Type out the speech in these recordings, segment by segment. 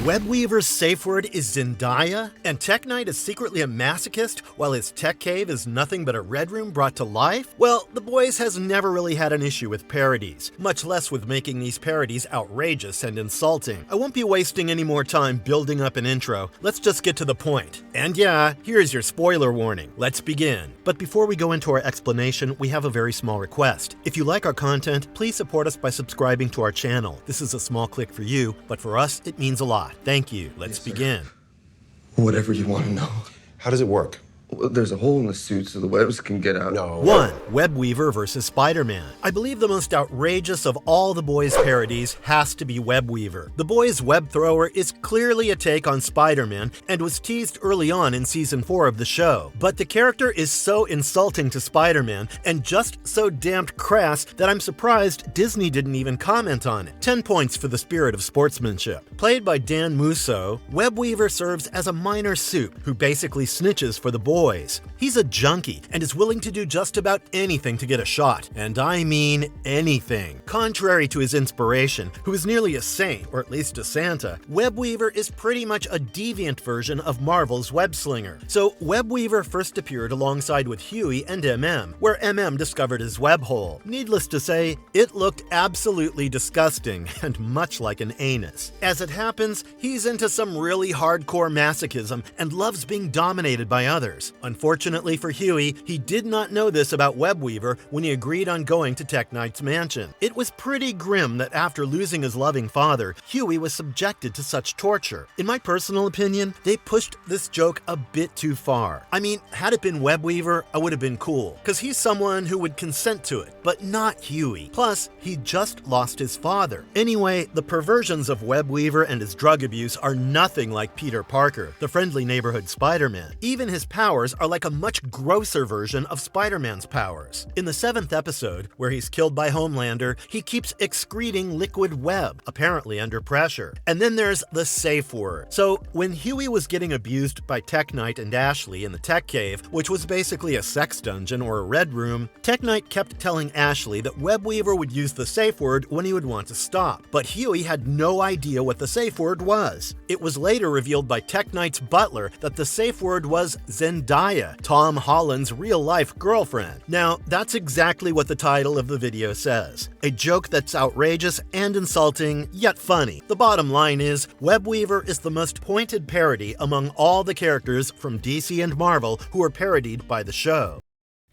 Webweaver's safe word is Zendaya, and Tek Knight is secretly a masochist while his Tek Cave is nothing but a red room brought to life? Well, the boys has never really had an issue with parodies, much less with making these parodies outrageous and insulting. I won't be wasting any more time building up an intro, let's just get to the point. And yeah, here's your spoiler warning. Let's begin. But before we go into our explanation, we have a very small request. If you like our content, please support us by subscribing to our channel. This is a small click for you, but for us, it means a lot. Thank you. Let's begin. Whatever you want to know. How does it work? Well, there's a hole in the suit so the webs can get out. No. 1. Webweaver versus SpiderMan. I believe the most outrageous of all the boys' parodies has to be Webweaver. The boys' web thrower is clearly a take on SpiderMan and was teased early on in season 4 of the show. But the character is so insulting to SpiderMan and just so damned crass that I'm surprised Disney didn't even comment on it. 10 points for the spirit of sportsmanship. Played by Dan Musso, Webweaver serves as a minor supe who basically snitches for the boys. He's a junkie and is willing to do just about anything to get a shot, and I mean anything. Contrary to his inspiration, who is nearly a saint, or at least a Santa, Webweaver is pretty much a deviant version of Marvel's Webslinger. So Webweaver first appeared alongside with Huey and MM, where MM discovered his web hole. Needless to say, it looked absolutely disgusting and much like an anus. As it happens, he's into some really hardcore masochism and loves being dominated by others. Unfortunately for Huey, he did not know this about Webweaver when he agreed on going to Tek Knight's mansion. It was pretty grim that after losing his loving father, Huey was subjected to such torture. In my personal opinion, they pushed this joke a bit too far. I mean, had it been Webweaver, I would have been cool, because he's someone who would consent to it, but not Huey. Plus, he just lost his father. Anyway, the perversions of Webweaver and his drug abuse are nothing like Peter Parker, the friendly neighborhood Spider-Man. Even his powers are like a much grosser version of Spider-Man's powers. In the 7th episode, where he's killed by Homelander, he keeps excreting liquid web, apparently under pressure. And then there's the safe word. So when Huey was getting abused by Tek Knight and Ashley in the Tek Cave, which was basically a sex dungeon or a red room, Tek Knight kept telling Ashley that Webweaver would use the safe word when he would want to stop. But Huey had no idea what the safe word was. It was later revealed by Tek Knight's butler that the safe word was Zendaya, Tom Holland's real-life girlfriend. Now, that's exactly what the title of the video says. A joke that's outrageous and insulting, yet funny. The bottom line is, Webweaver is the most pointed parody among all the characters from DC and Marvel who are parodied by the show.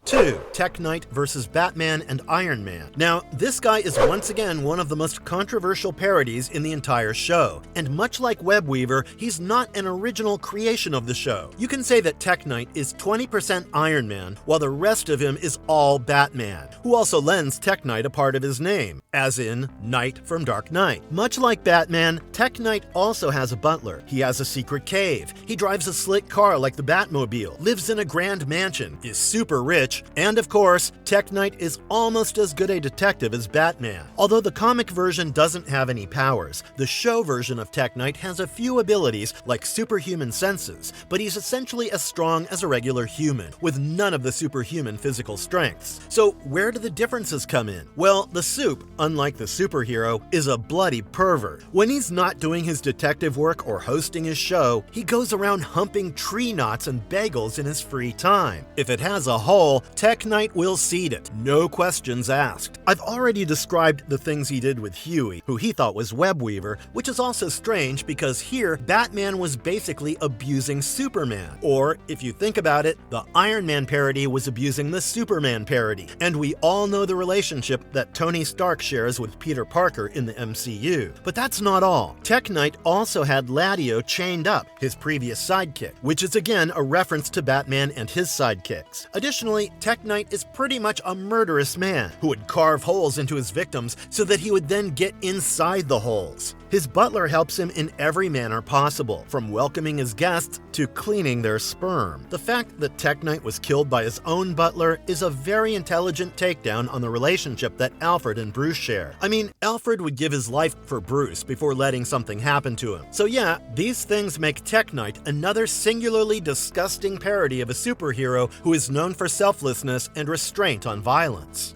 2. Tek Knight versus Batman and Iron Man. Now, this guy is once again one of the most controversial parodies in the entire show, and much like Webweaver, he's not an original creation of the show. You can say that Tek Knight is 20% Iron Man, while the rest of him is all Batman, who also lends Tek Knight a part of his name, as in Knight from Dark Knight. Much like Batman, Tek Knight also has a butler. He has a secret cave. He drives a slick car like the Batmobile, lives in a grand mansion, is super rich, and of course, Tek Knight is almost as good a detective as Batman. Although the comic version doesn't have any powers, the show version of Tek Knight has a few abilities like superhuman senses, but he's essentially as strong as a regular human, with none of the superhuman physical strengths. So where do the differences come in? Well, the Supe, unlike the superhero, is a bloody pervert. When he's not doing his detective work or hosting his show, he goes around humping tree knots and bagels in his free time. If it has a hole, Tek Knight will seed it, no questions asked. I've already described the things he did with Huey, who he thought was Webweaver, which is also strange because here, Batman was basically abusing Superman. Or, if you think about it, the Iron Man parody was abusing the Superman parody, and we all know the relationship that Tony Stark shares with Peter Parker in the MCU. But that's not all. Tek Knight also had Ladio chained up, his previous sidekick, which is again a reference to Batman and his sidekicks. Additionally, Tek Knight is pretty much a murderous man who would carve holes into his victims so that he would then get inside the holes. His butler helps him in every manner possible, from welcoming his guests to cleaning their sperm. The fact that Tek Knight was killed by his own butler is a very intelligent takedown on the relationship that Alfred and Bruce share. I mean, Alfred would give his life for Bruce before letting something happen to him. So yeah, these things make Tek Knight another singularly disgusting parody of a superhero who is known for selflessness and restraint on violence.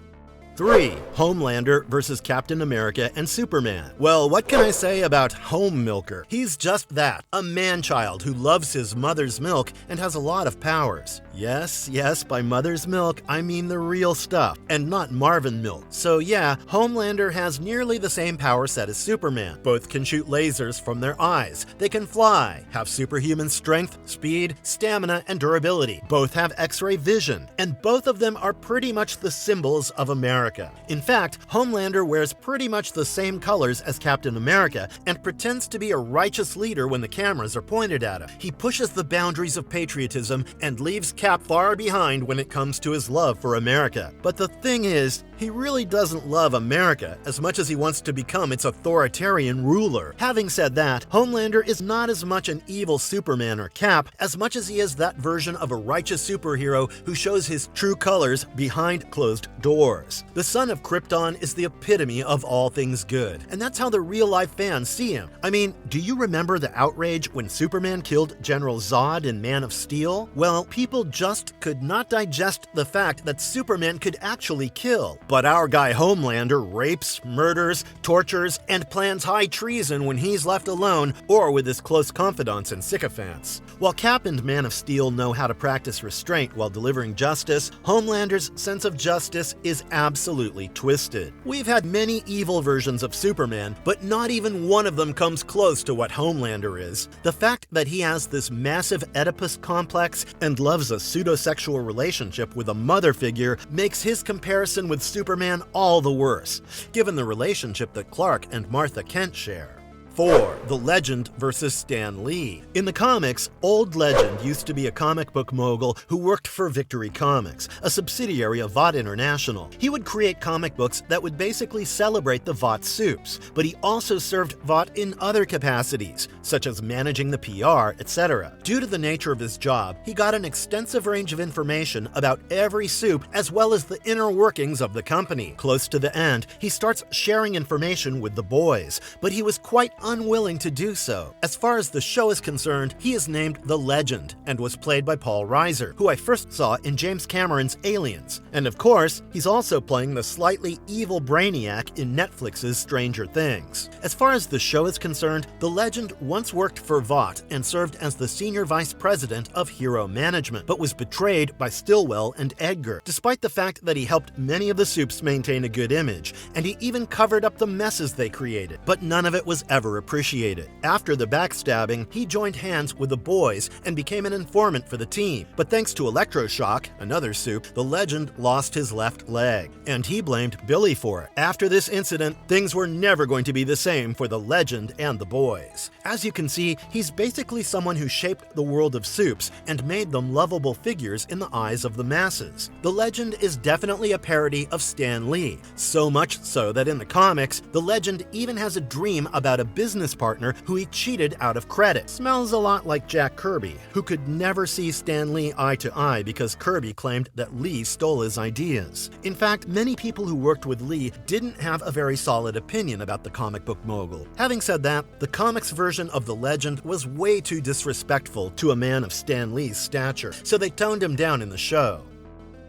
3. Homelander versus Captain America and Superman. Well, what can I say about Home Milker? He's just that, a man-child who loves his mother's milk and has a lot of powers. Yes, by mother's milk, I mean the real stuff, and not Marvin milk. So yeah, Homelander has nearly the same power set as Superman. Both can shoot lasers from their eyes. They can fly, have superhuman strength, speed, stamina, and durability. Both have X-ray vision, and both of them are pretty much the symbols of America. In fact, Homelander wears pretty much the same colors as Captain America and pretends to be a righteous leader when the cameras are pointed at him. He pushes the boundaries of patriotism and leaves Cap far behind when it comes to his love for America. But the thing is, he really doesn't love America as much as he wants to become its authoritarian ruler. Having said that, Homelander is not as much an evil Superman or Cap as much as he is that version of a righteous superhero who shows his true colors behind closed doors. The son of Krypton is the epitome of all things good, and that's how the real-life fans see him. I mean, do you remember the outrage when Superman killed General Zod in Man of Steel? Well, people just could not digest the fact that Superman could actually kill. But our guy Homelander rapes, murders, tortures, and plans high treason when he's left alone or with his close confidants and sycophants. While Cap and Man of Steel know how to practice restraint while delivering justice, Homelander's sense of justice is absolutely twisted. We've had many evil versions of Superman, but not even one of them comes close to what Homelander is. The fact that he has this massive Oedipus complex and loves a pseudo-sexual relationship with a mother figure makes his comparison with Superman all the worse, given the relationship that Clark and Martha Kent share. 4. The Legend versus Stan Lee. In the comics, Old Legend used to be a comic book mogul who worked for Victory Comics, a subsidiary of Vought International. He would create comic books that would basically celebrate the Vought soups, but he also served Vought in other capacities, such as managing the PR, etc. Due to the nature of his job, he got an extensive range of information about every soup as well as the inner workings of the company. Close to the end, he starts sharing information with the boys, but he was quite unwilling to do so. As far as the show is concerned, he is named the Legend and was played by Paul Reiser, who I first saw in James Cameron's Aliens. And of course, he's also playing the slightly evil Brainiac in Netflix's Stranger Things. As far as the show is concerned, the Legend once worked for Vought and served as the senior vice president of Hero Management, but was betrayed by Stillwell and Edgar, despite the fact that he helped many of the soups maintain a good image, and he even covered up the messes they created. But none of it was ever appreciated. After the backstabbing, he joined hands with the boys and became an informant for the team. But thanks to Electroshock, another soup, the Legend lost his left leg, and he blamed Billy for it. After this incident, things were never going to be the same for the Legend and the boys. As you can see, he's basically someone who shaped the world of soups and made them lovable figures in the eyes of the masses. The Legend is definitely a parody of Stan Lee, so much so that in the comics, the Legend even has a dream about a business partner who he cheated out of credit. Smells a lot like Jack Kirby, who could never see Stan Lee eye to eye because Kirby claimed that Lee stole his ideas. In fact, many people who worked with Lee didn't have a very solid opinion about the comic book mogul. Having said that, the comics version of the Legend was way too disrespectful to a man of Stan Lee's stature, so they toned him down in the show.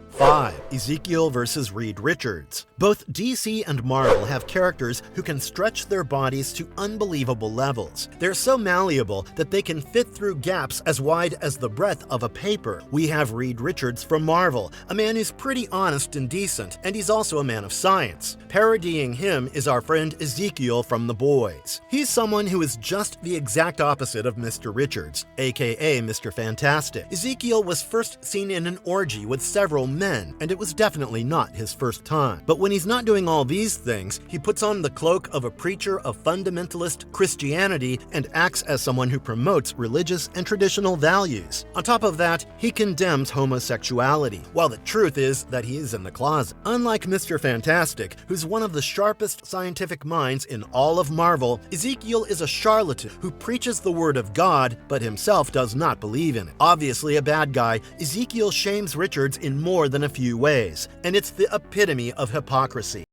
5. Ezekiel versus Reed Richards. Both DC and Marvel have characters who can stretch their bodies to unbelievable levels. They're so malleable that they can fit through gaps as wide as the breadth of a paper. We have Reed Richards from Marvel, a man who's pretty honest and decent, and he's also a man of science. Parodying him is our friend Ezekiel from The Boys. He's someone who is just the exact opposite of Mr. Richards, aka Mr. Fantastic. Ezekiel was first seen in an orgy with several men, and it was definitely not his first time. But when he's not doing all these things, he puts on the cloak of a preacher of fundamentalist Christianity and acts as someone who promotes religious and traditional values. On top of that, he condemns homosexuality, while the truth is that he is in the closet. Unlike Mr. Fantastic, who's one of the sharpest scientific minds in all of Marvel, Ezekiel is a charlatan who preaches the word of God, but himself does not believe in it. Obviously a bad guy, Ezekiel shames Richards in more than a few ways, and it's the epitome of hypocrisy.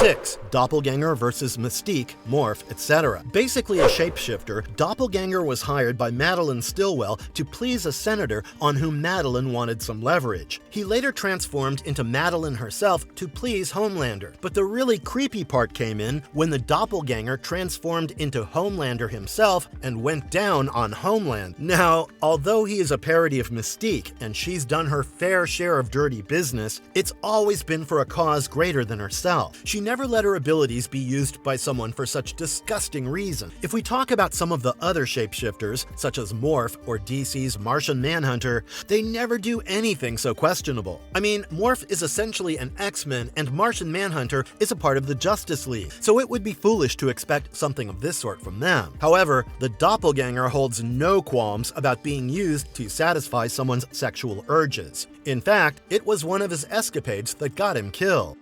6. Doppelganger versus Mystique, Morph, etc. Basically a shapeshifter, Doppelganger was hired by Madeline Stillwell to please a senator on whom Madeline wanted some leverage. He later transformed into Madeline herself to please Homelander. But the really creepy part came in when the Doppelganger transformed into Homelander himself and went down on Homeland. Now, although he is a parody of Mystique and she's done her fair share of dirty business, it's always been for a cause greater than herself. She never let her abilities be used by someone for such disgusting reason. If we talk about some of the other shapeshifters, such as Morph or DC's Martian Manhunter, they never do anything so questionable. I mean, Morph is essentially an X-Men and Martian Manhunter is a part of the Justice League, so it would be foolish to expect something of this sort from them. However, the Doppelganger holds no qualms about being used to satisfy someone's sexual urges. In fact, it was one of his escapades that got him killed.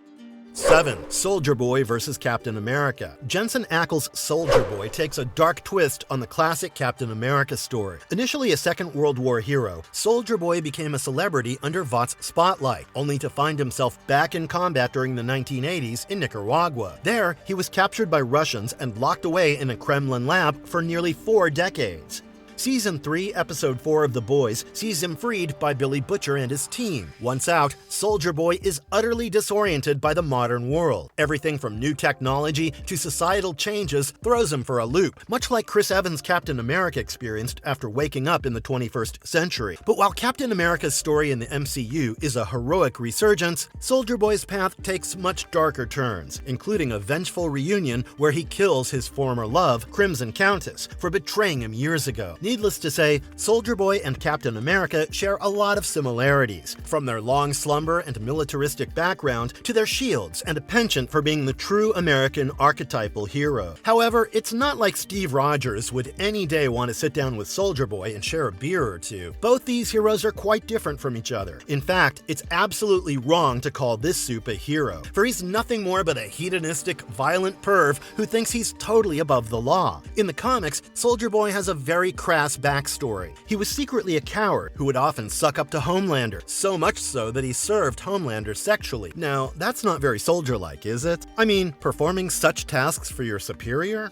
7. Soldier Boy vs. Captain America. Jensen Ackles' Soldier Boy takes a dark twist on the classic Captain America story. Initially a Second World War hero, Soldier Boy became a celebrity under Vought's spotlight, only to find himself back in combat during the 1980s in Nicaragua. There, he was captured by Russians and locked away in a Kremlin lab for nearly 4 decades. Season 3, Episode 4 of The Boys sees him freed by Billy Butcher and his team. Once out, Soldier Boy is utterly disoriented by the modern world. Everything from new technology to societal changes throws him for a loop, much like Chris Evans' Captain America experienced after waking up in the 21st century. But while Captain America's story in the MCU is a heroic resurgence, Soldier Boy's path takes much darker turns, including a vengeful reunion where he kills his former love, Crimson Countess, for betraying him years ago. Needless to say, Soldier Boy and Captain America share a lot of similarities, from their long slumber and militaristic background to their shields and a penchant for being the true American archetypal hero. However, it's not like Steve Rogers would any day want to sit down with Soldier Boy and share a beer or two. Both these heroes are quite different from each other. In fact, it's absolutely wrong to call this soup a hero, for he's nothing more but a hedonistic, violent perv who thinks he's totally above the law. In the comics, Soldier Boy has a very crass backstory. He was secretly a coward who would often suck up to Homelander, so much so that he served Homelander sexually. Now, that's not very soldier-like, is it? I mean, performing such tasks for your superior?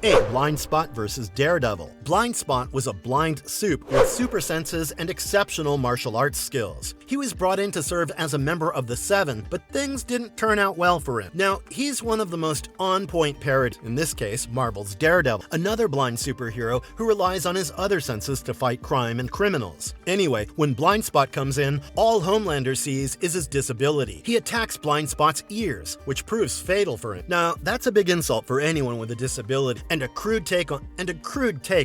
8. Blindspot vs. Daredevil. Blindspot was a blind soup with super senses and exceptional martial arts skills. He was brought in to serve as a member of the Seven, but things didn't turn out well for him. Now, he's one of the most on-point parodies, in this case, Marvel's Daredevil, another blind superhero who relies on his other senses to fight crime and criminals. Anyway, when Blindspot comes in, all Homelander sees is his disability. He attacks Blindspot's ears, which proves fatal for him. Now, that's a big insult for anyone with a disability, and a crude take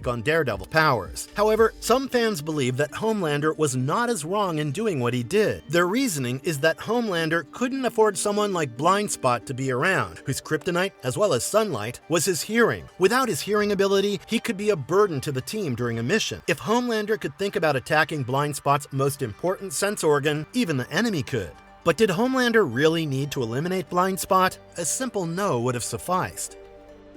on Daredevil powers. However, some fans believe that Homelander was not as wrong in doing what he did. Their reasoning is that Homelander couldn't afford someone like Blindspot to be around, whose kryptonite, as well as sunlight, was his hearing. Without his hearing ability, he could be a burden to the team during a mission. If Homelander could think about attacking Blindspot's most important sense organ, even the enemy could. But did Homelander really need to eliminate Blindspot? A simple no would have sufficed.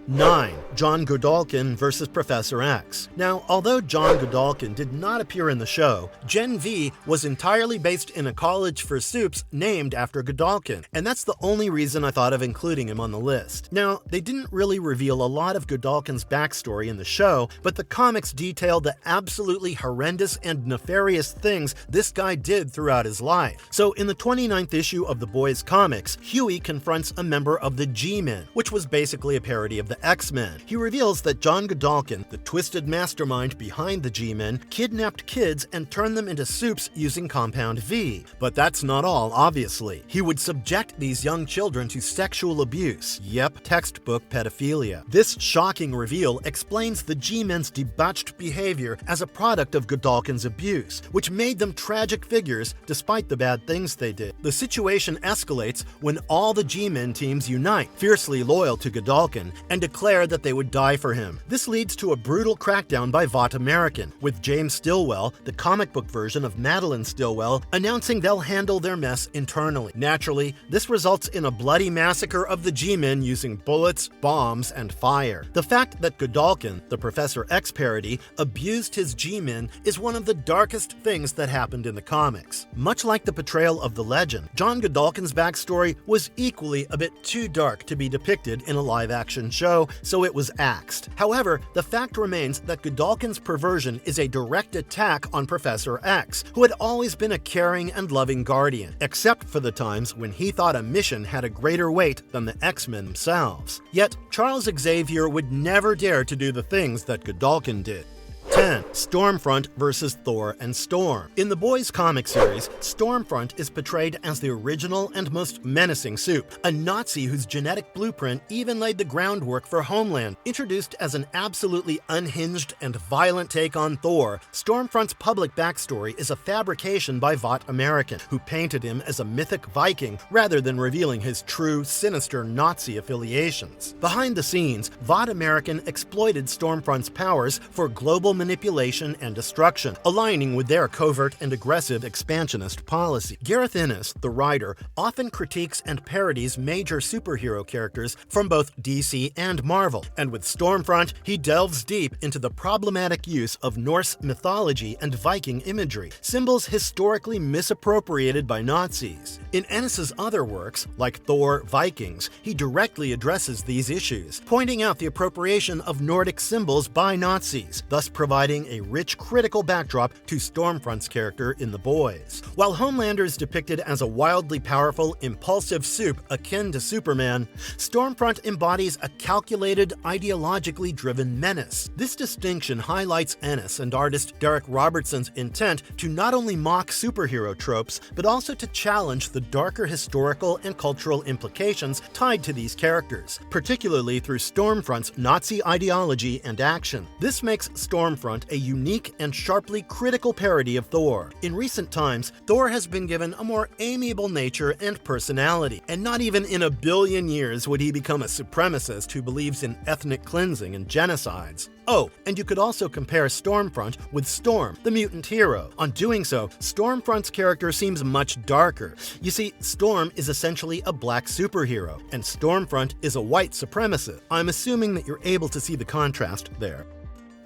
9. John Godolkin vs. Professor X. Now, although John Godolkin did not appear in the show, Gen V was entirely based in a college for soups named after Godolkin, and that's the only reason I thought of including him on the list. Now, they didn't really reveal a lot of Godolkin's backstory in the show, but the comics detailed the absolutely horrendous and nefarious things this guy did throughout his life. So in the 29th issue of The Boys comics, Huey confronts a member of the G-Men, which was basically a parody of the X-Men. He reveals that John Godolkin, the twisted mastermind behind the G-Men, kidnapped kids and turned them into soups using Compound V. But that's not all, obviously. He would subject these young children to sexual abuse. Yep, textbook pedophilia. This shocking reveal explains the G-Men's debauched behavior as a product of Godolkin's abuse, which made them tragic figures despite the bad things they did. The situation escalates when all the G-Men teams unite, fiercely loyal to Godolkin, and declare that they would die for him. This leads to a brutal crackdown by Vought American, with James Stillwell, the comic book version of Madeline Stillwell, announcing they'll handle their mess internally. Naturally, this results in a bloody massacre of the G-Men using bullets, bombs, and fire. The fact that Godolkin, the Professor X parody, abused his G-Men is one of the darkest things that happened in the comics. Much like the portrayal of the Legend, John Godolkin's backstory was equally a bit too dark to be depicted in a live-action show, so it was axed. However, the fact remains that Godolkin's perversion is a direct attack on Professor X, who had always been a caring and loving guardian, except for the times when he thought a mission had a greater weight than the X-Men themselves. Yet, Charles Xavier would never dare to do the things that Godolkin did. 10. Stormfront vs. Thor and Storm. In the Boys comic series, Stormfront is portrayed as the original and most menacing supe, a Nazi whose genetic blueprint even laid the groundwork for Homelander. Introduced as an absolutely unhinged and violent take on Thor, Stormfront's public backstory is a fabrication by Vought American, who painted him as a mythic Viking rather than revealing his true, sinister Nazi affiliations. Behind the scenes, Vought American exploited Stormfront's powers for global manipulation and destruction, aligning with their covert and aggressive expansionist policy. Gareth Ennis, the writer, often critiques and parodies major superhero characters from both DC and Marvel, and with Stormfront, he delves deep into the problematic use of Norse mythology and Viking imagery, symbols historically misappropriated by Nazis. In Ennis's other works, like Thor, Vikings, he directly addresses these issues, pointing out the appropriation of Nordic symbols by Nazis, thus providing a rich critical backdrop to Stormfront's character in The Boys. While Homelander is depicted as a wildly powerful, impulsive supe akin to Superman, Stormfront embodies a calculated, ideologically driven menace. This distinction highlights Ennis and artist Derek Robertson's intent to not only mock superhero tropes, but also to challenge the darker historical and cultural implications tied to these characters, particularly through Stormfront's Nazi ideology and action. This makes Stormfront a unique and sharply critical parody of Thor. In recent times, Thor has been given a more amiable nature and personality, and not even in a billion years would he become a supremacist who believes in ethnic cleansing and genocides. Oh, and you could also compare Stormfront with Storm, the mutant hero. On doing so, Stormfront's character seems much darker. You see, Storm is essentially a black superhero, and Stormfront is a white supremacist. I'm assuming that you're able to see the contrast there.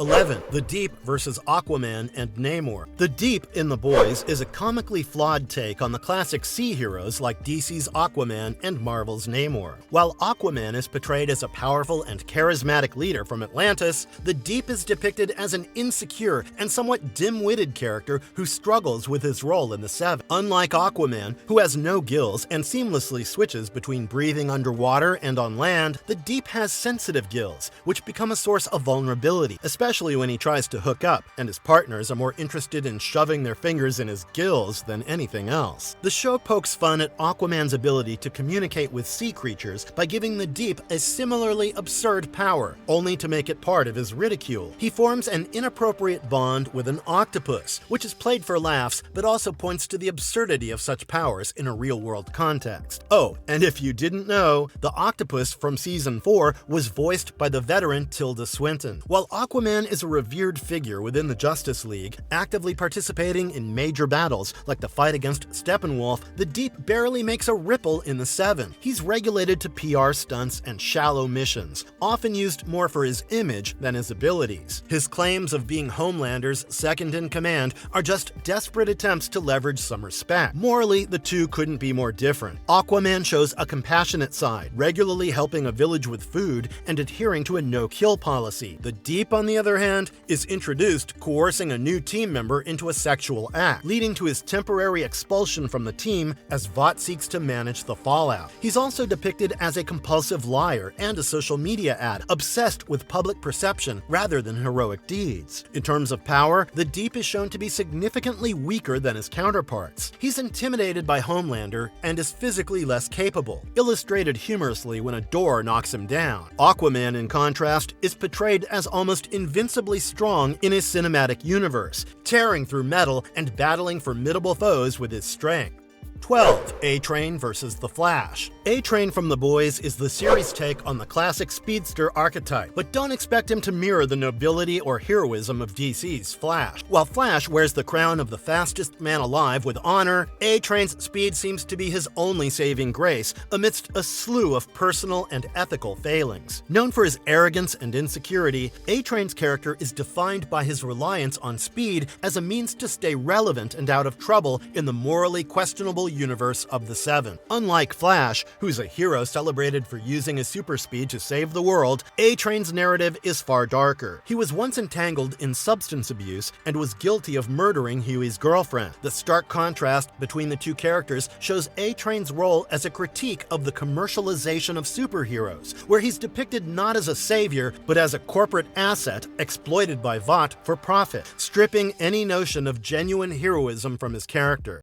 11. The Deep vs. Aquaman and Namor. The Deep in The Boys is a comically flawed take on the classic sea heroes like DC's Aquaman and Marvel's Namor. While Aquaman is portrayed as a powerful and charismatic leader from Atlantis, the Deep is depicted as an insecure and somewhat dim-witted character who struggles with his role in the Seven. Unlike Aquaman, who has no gills and seamlessly switches between breathing underwater and on land, the Deep has sensitive gills, which become a source of vulnerability, especially when he tries to hook up, and his partners are more interested in shoving their fingers in his gills than anything else. The show pokes fun at Aquaman's ability to communicate with sea creatures by giving the Deep a similarly absurd power, only to make it part of his ridicule. He forms an inappropriate bond with an octopus, which is played for laughs, but also points to the absurdity of such powers in a real-world context. Oh, and if you didn't know, the octopus from Season 4 was voiced by the veteran Tilda Swinton. While Aquaman is a revered figure within the Justice League, actively participating in major battles like the fight against Steppenwolf, the Deep barely makes a ripple in the Seven. He's regulated to PR stunts and shallow missions, often used more for his image than his abilities. His claims of being Homelander's second-in-command are just desperate attempts to leverage some respect. Morally, the two couldn't be more different. Aquaman shows a compassionate side, regularly helping a village with food and adhering to a no-kill policy. The Deep, on the other hand, is introduced coercing a new team member into a sexual act, leading to his temporary expulsion from the team as Vought seeks to manage the fallout. He's also depicted as a compulsive liar and a social media ad, obsessed with public perception rather than heroic deeds. In terms of power, the Deep is shown to be significantly weaker than his counterparts. He's intimidated by Homelander and is physically less capable, illustrated humorously when a door knocks him down. Aquaman, in contrast, is portrayed as almost invincibly strong in his cinematic universe, tearing through metal and battling formidable foes with his strength. 12. A-Train vs. The Flash. A-Train from The Boys is the series' take on the classic speedster archetype, but don't expect him to mirror the nobility or heroism of DC's Flash. While Flash wears the crown of the fastest man alive with honor, A-Train's speed seems to be his only saving grace amidst a slew of personal and ethical failings. Known for his arrogance and insecurity, A-Train's character is defined by his reliance on speed as a means to stay relevant and out of trouble in the morally questionable universe of the Seven. Unlike Flash, who's a hero celebrated for using his super speed to save the world, A-Train's narrative is far darker. He was once entangled in substance abuse and was guilty of murdering Huey's girlfriend. The stark contrast between the two characters shows A-Train's role as a critique of the commercialization of superheroes, where he's depicted not as a savior, but as a corporate asset exploited by Vought for profit, stripping any notion of genuine heroism from his character.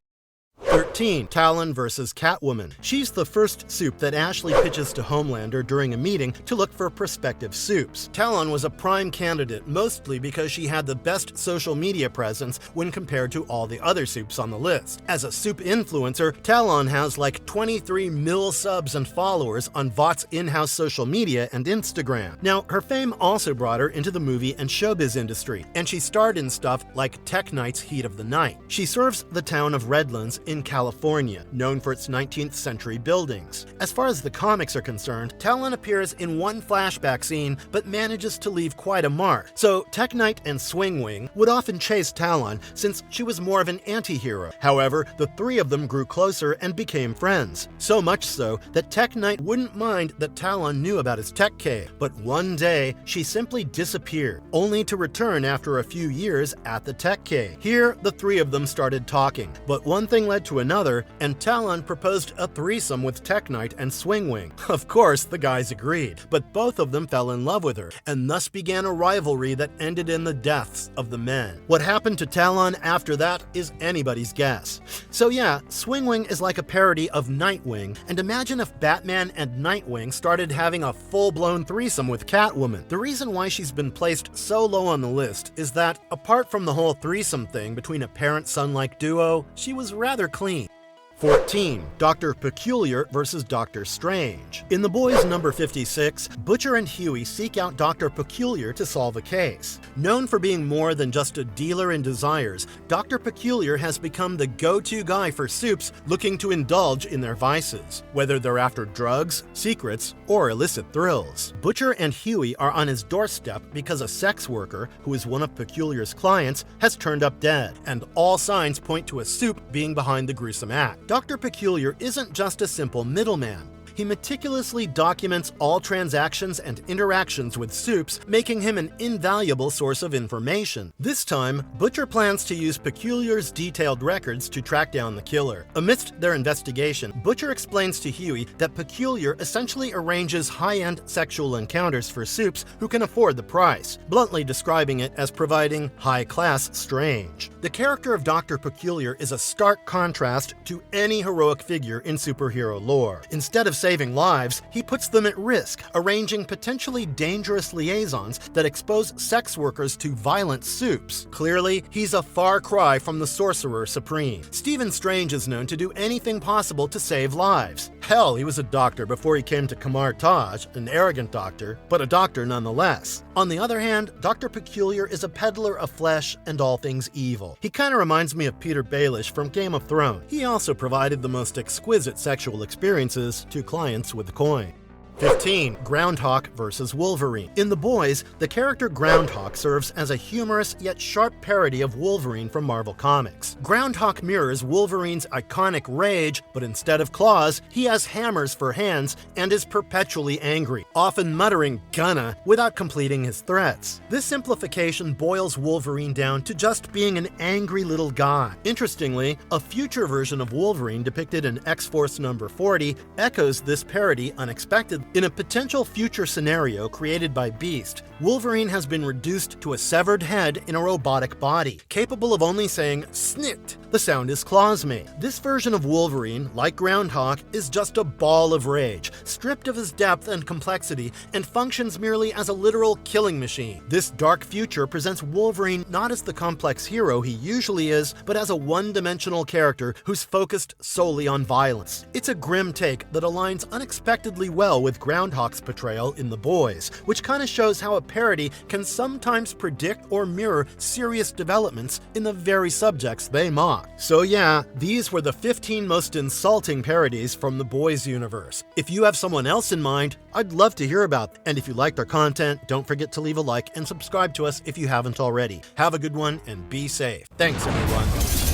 13. Talon vs. Catwoman. She's the first supe that Ashley pitches to Homelander during a meeting to look for prospective supes. Talon was a prime candidate mostly because she had the best social media presence when compared to all the other supes on the list. As a supe influencer, Talon has like 23 mil subs and followers on Vought's in-house social media and Instagram. Now, her fame also brought her into the movie and showbiz industry, and she starred in stuff like Tek Knight's Heat of the Night. She serves the town of Redlands in California, known for its 19th century buildings. As far as the comics are concerned, Talon appears in one flashback scene, but manages to leave quite a mark. So Tek Knight and Swingwing would often chase Talon since she was more of an anti-hero. However, the three of them grew closer and became friends. So much so that Tek Knight wouldn't mind that Talon knew about his Tek Cave, but one day she simply disappeared, only to return after a few years at the Tek Cave. Here, the three of them started talking, but one thing led to another, and Talon proposed a threesome with Tek Knight and Swingwing. Of course, the guys agreed, but both of them fell in love with her, and thus began a rivalry that ended in the deaths of the men. What happened to Talon after that is anybody's guess. So yeah, Swingwing is like a parody of Nightwing, and imagine if Batman and Nightwing started having a full-blown threesome with Catwoman. The reason why she's been placed so low on the list is that, apart from the whole threesome thing between a parent-son-like duo, she was rather clean. 14. Dr. Peculiar vs. Dr. Strange. In The Boys number 56, Butcher and Huey seek out Dr. Peculiar to solve a case. Known for being more than just a dealer in desires, Dr. Peculiar has become the go-to guy for supes looking to indulge in their vices, whether they're after drugs, secrets, or illicit thrills. Butcher and Huey are on his doorstep because a sex worker, who is one of Peculiar's clients, has turned up dead, and all signs point to a supe being behind the gruesome act. Dr. Peculiar isn't just a simple middleman. He meticulously documents all transactions and interactions with supes, making him an invaluable source of information. This time, Butcher plans to use Peculiar's detailed records to track down the killer. Amidst their investigation, Butcher explains to Huey that Peculiar essentially arranges high-end sexual encounters for supes who can afford the price, bluntly describing it as providing high-class strange. The character of Dr. Peculiar is a stark contrast to any heroic figure in superhero lore. Instead of saving lives, he puts them at risk, arranging potentially dangerous liaisons that expose sex workers to violent supes. Clearly, he's a far cry from the Sorcerer Supreme. Stephen Strange is known to do anything possible to save lives. Hell, he was a doctor before he came to Kamar Taj, an arrogant doctor, but a doctor nonetheless. On the other hand, Dr. Peculiar is a peddler of flesh and all things evil. He kinda reminds me of Peter Baelish from Game of Thrones. He also provided the most exquisite sexual experiences to clients with coin. 15. Groundhog vs. Wolverine. In The Boys, the character Groundhog serves as a humorous yet sharp parody of Wolverine from Marvel Comics. Groundhog mirrors Wolverine's iconic rage, but instead of claws, he has hammers for hands and is perpetually angry, often muttering "gonna" without completing his threats. This simplification boils Wolverine down to just being an angry little guy. Interestingly, a future version of Wolverine depicted in X-Force number 40 echoes this parody unexpectedly. In a potential future scenario created by Beast, Wolverine has been reduced to a severed head in a robotic body, capable of only saying "snit" The sound is Clausmate. This version of Wolverine, like Groundhog, is just a ball of rage, stripped of his depth and complexity, and functions merely as a literal killing machine. This dark future presents Wolverine not as the complex hero he usually is, but as a one-dimensional character who's focused solely on violence. It's a grim take that aligns unexpectedly well with Groundhog's portrayal in The Boys, which kind of shows how a parody can sometimes predict or mirror serious developments in the very subjects they mock. So yeah, these were the 15 most insulting parodies from the Boys universe. If you have someone else in mind, I'd love to hear about them. And if you liked our content, don't forget to leave a like and subscribe to us if you haven't already. Have a good one and be safe. Thanks, everyone.